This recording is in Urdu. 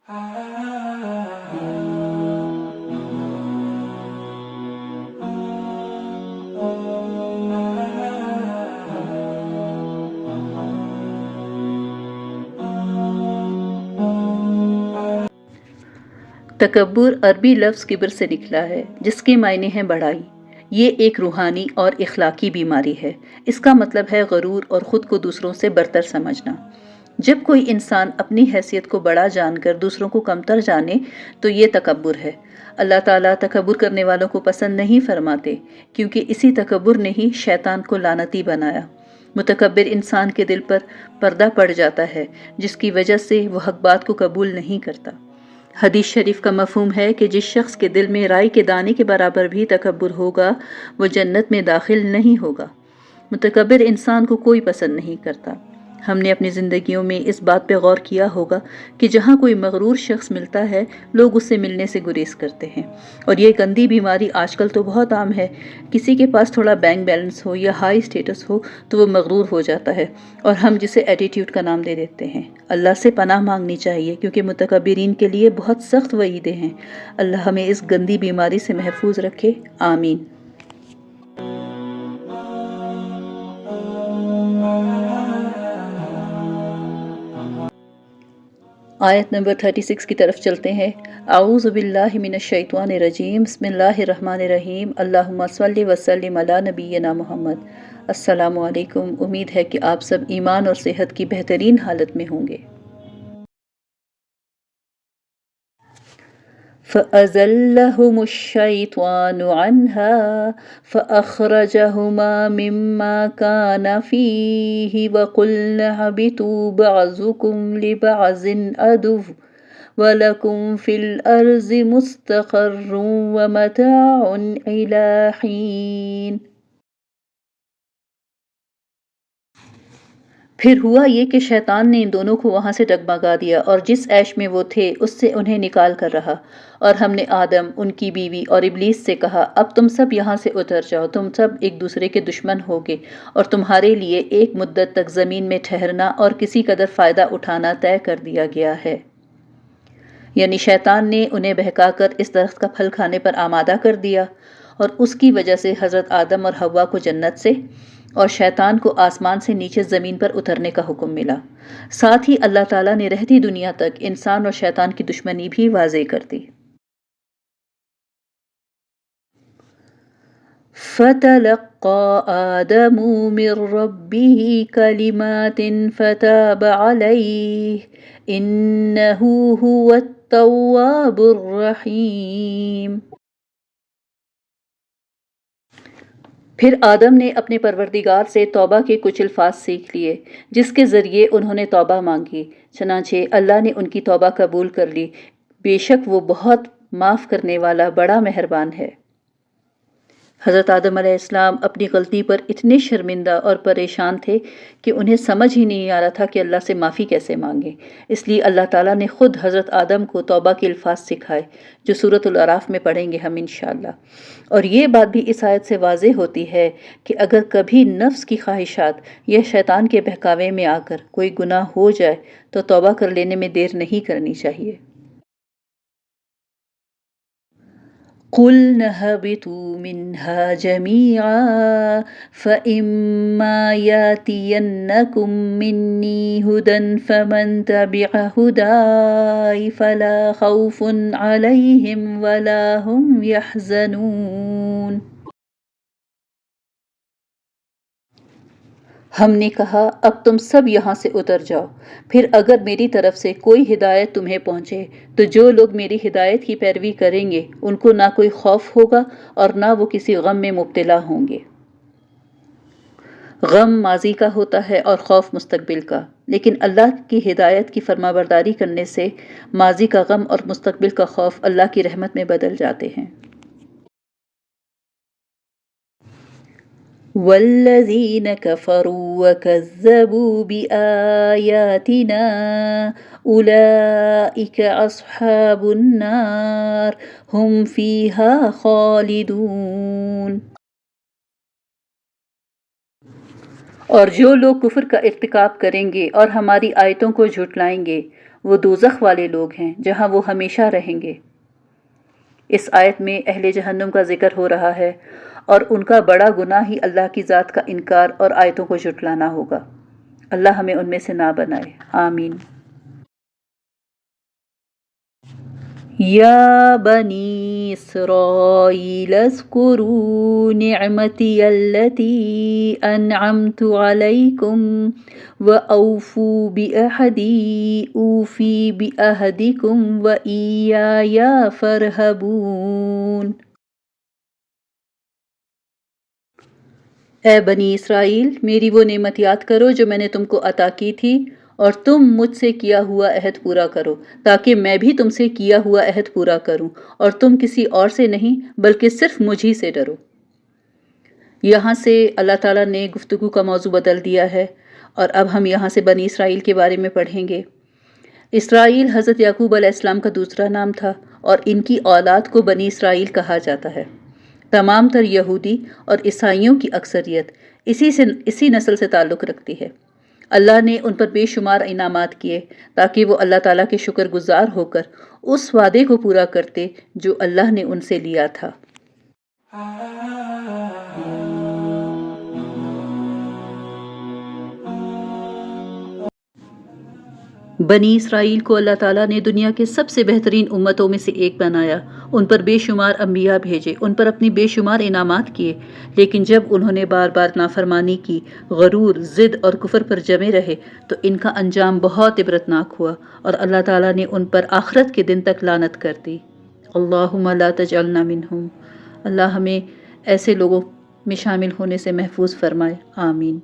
تکبر عربی لفظ کبر سے نکلا ہے، جس کے معنی ہیں بڑائی۔ یہ ایک روحانی اور اخلاقی بیماری ہے۔ اس کا مطلب ہے غرور اور خود کو دوسروں سے برتر سمجھنا۔ جب کوئی انسان اپنی حیثیت کو بڑا جان کر دوسروں کو کمتر جانے تو یہ تکبر ہے۔ اللہ تعالیٰ تکبر کرنے والوں کو پسند نہیں فرماتے، کیونکہ اسی تکبر نے ہی شیطان کو لعنتی بنایا۔ متکبر انسان کے دل پر پردہ پڑ جاتا ہے، جس کی وجہ سے وہ حق بات کو قبول نہیں کرتا۔ حدیث شریف کا مفہوم ہے کہ جس شخص کے دل میں رائی کے دانے کے برابر بھی تکبر ہوگا وہ جنت میں داخل نہیں ہوگا۔ متکبر انسان کو کوئی پسند نہیں کرتا۔ ہم نے اپنی زندگیوں میں اس بات پہ غور کیا ہوگا کہ جہاں کوئی مغرور شخص ملتا ہے لوگ اس سے ملنے سے گریز کرتے ہیں، اور یہ گندی بیماری آج کل تو بہت عام ہے۔ کسی کے پاس تھوڑا بینک بیلنس ہو یا ہائی سٹیٹس ہو تو وہ مغرور ہو جاتا ہے، اور ہم جسے ایٹیٹیوڈ کا نام دے دیتے ہیں۔ اللہ سے پناہ مانگنی چاہیے، کیونکہ متکبرین کے لیے بہت سخت وعیدیں ہیں۔ اللہ ہمیں اس گندی بیماری سے محفوظ رکھے، آمین۔ آیت نمبر 36 کی طرف چلتے ہیں۔ اعوذ باللہ من الشیطان الرجیم، بسم اللہ الرحمن الرحیم، اللہم صلی وسلم علی نبینا محمد۔ السلام علیکم، امید ہے کہ آپ سب ایمان اور صحت کی بہترین حالت میں ہوں گے۔ فَأَزَلَّهُمُ الشَّيْطَانُ عَنْهَا فَأَخْرَجَهُمَا مِمَّا كَانَ فِيهِ وَقُلْنَ اهْبِطُوا بَعْضُكُمْ لِبَعْضٍ عَدُوٌّ وَلَكُمْ فِي الْأَرْضِ مُسْتَقَرٌّ وَمَتَاعٌ إِلَىٰ حِينٍ۔ پھر ہوا یہ کہ شیطان نے ان دونوں کو وہاں سے ڈگمگا دیا، اور جس عیش میں وہ تھے اس سے انہیں نکال کر رہا، اور ہم نے آدم، ان کی بیوی اور ابلیس سے کہا، اب تم سب یہاں سے اتر جاؤ، تم سب ایک دوسرے کے دشمن ہوگے، اور تمہارے لیے ایک مدت تک زمین میں ٹھہرنا اور کسی قدر فائدہ اٹھانا طے کر دیا گیا ہے۔ یعنی شیطان نے انہیں بہکا کر اس درخت کا پھل کھانے پر آمادہ کر دیا، اور اس کی وجہ سے حضرت آدم اور حوا کو جنت سے اور شیطان کو آسمان سے نیچے زمین پر اترنے کا حکم ملا۔ ساتھ ہی اللہ تعالیٰ نے رہتی دنیا تک انسان اور شیطان کی دشمنی بھی واضح کر دی۔ فَتَلَقَّى آدَمُ مِن رَّبِّهِ كَلِمَاتٍ فَتَابَ عَلَيْهِ إِنَّهُ هُوَ التَّوَّابُ الرَّحِيمُ۔ پھر آدم نے اپنے پروردگار سے توبہ کے کچھ الفاظ سیکھ لیے، جس کے ذریعے انہوں نے توبہ مانگی، چنانچہ اللہ نے ان کی توبہ قبول کر لی۔ بے شک وہ بہت معاف کرنے والا بڑا مہربان ہے۔ حضرت آدم علیہ السلام اپنی غلطی پر اتنے شرمندہ اور پریشان تھے کہ انہیں سمجھ ہی نہیں آ رہا تھا کہ اللہ سے معافی کیسے مانگیں۔ اس لیے اللہ تعالیٰ نے خود حضرت آدم کو توبہ کے الفاظ سکھائے، جو سورۃ الاعراف میں پڑھیں گے ہم انشاءاللہ۔ اور یہ بات بھی اس آیت سے واضح ہوتی ہے کہ اگر کبھی نفس کی خواہشات یا شیطان کے بہکاوے میں آ کر کوئی گناہ ہو جائے تو توبہ کر لینے میں دیر نہیں کرنی چاہیے۔ قُلْنَا اهْبِطُوا مِنْهَا جَمِيعًا فَإِمَّا يَأْتِيَنَّكُم مِّنِّي هُدًى فَمَن تَبِعَ هُدَايَ فَلَا خَوْفٌ عَلَيْهِمْ وَلَا هُمْ يَحْزَنُونَ۔ ہم نے کہا، اب تم سب یہاں سے اتر جاؤ، پھر اگر میری طرف سے کوئی ہدایت تمہیں پہنچے تو جو لوگ میری ہدایت کی پیروی کریں گے ان کو نہ کوئی خوف ہوگا اور نہ وہ کسی غم میں مبتلا ہوں گے۔ غم ماضی کا ہوتا ہے اور خوف مستقبل کا، لیکن اللہ کی ہدایت کی فرمانبرداری کرنے سے ماضی کا غم اور مستقبل کا خوف اللہ کی رحمت میں بدل جاتے ہیں۔ وَالَّذِينَ كَفَرُوا وَكَذَّبُوا بِآيَاتِنَا أُولَئِكَ أَصْحَابُ النَّارِ هُمْ فِيهَا خَالِدُونَ۔ اور جو لوگ کفر کا ارتکاب کریں گے اور ہماری آیتوں کو جھٹلائیں گے وہ دوزخ والے لوگ ہیں جہاں وہ ہمیشہ رہیں گے۔ اس آیت میں اہل جہنم کا ذکر ہو رہا ہے اور ان کا بڑا گناہ ہی اللہ کی ذات کا انکار اور آیتوں کو جھٹلانا ہوگا۔ اللہ ہمیں ان میں سے نہ بنائے، آمین۔ یا بنی اسرائیل اذکروا نعمتی التي انعمت علیکم وأوفوا بعہدی اوفی بعہدکم وإیایا فارہبون۔ اے بنی اسرائیل، میری وہ نعمت یاد کرو جو میں نے تم کو عطا کی تھی، اور تم مجھ سے کیا ہوا عہد پورا کرو تاکہ میں بھی تم سے کیا ہوا عہد پورا کروں، اور تم کسی اور سے نہیں بلکہ صرف مجھ ہی سے ڈرو۔ یہاں سے اللہ تعالیٰ نے گفتگو کا موضوع بدل دیا ہے، اور اب ہم یہاں سے بنی اسرائیل کے بارے میں پڑھیں گے۔ اسرائیل حضرت یعقوب علیہ السلام کا دوسرا نام تھا، اور ان کی اولاد کو بنی اسرائیل کہا جاتا ہے۔ تمام تر یہودی اور عیسائیوں کی اکثریت اسی نسل سے تعلق رکھتی ہے۔ اللہ نے ان پر بے شمار انعامات کیے تاکہ وہ اللہ تعالیٰ کے شکر گزار ہو کر اس وعدے کو پورا کرتے جو اللہ نے ان سے لیا تھا۔ بنی اسرائیل کو اللہ تعالیٰ نے دنیا کے سب سے بہترین امتوں میں سے ایک بنایا، ان پر بے شمار انبیاء بھیجے، ان پر اپنی بے شمار انعامات کیے، لیکن جب انہوں نے بار بار نافرمانی کی، غرور، ضد اور کفر پر جمے رہے تو ان کا انجام بہت عبرتناک ہوا، اور اللہ تعالیٰ نے ان پر آخرت کے دن تک لعنت کر دی۔ اللہم لا تجعلنا منہم، اللہ ہمیں ایسے لوگوں میں شامل ہونے سے محفوظ فرمائے، آمین۔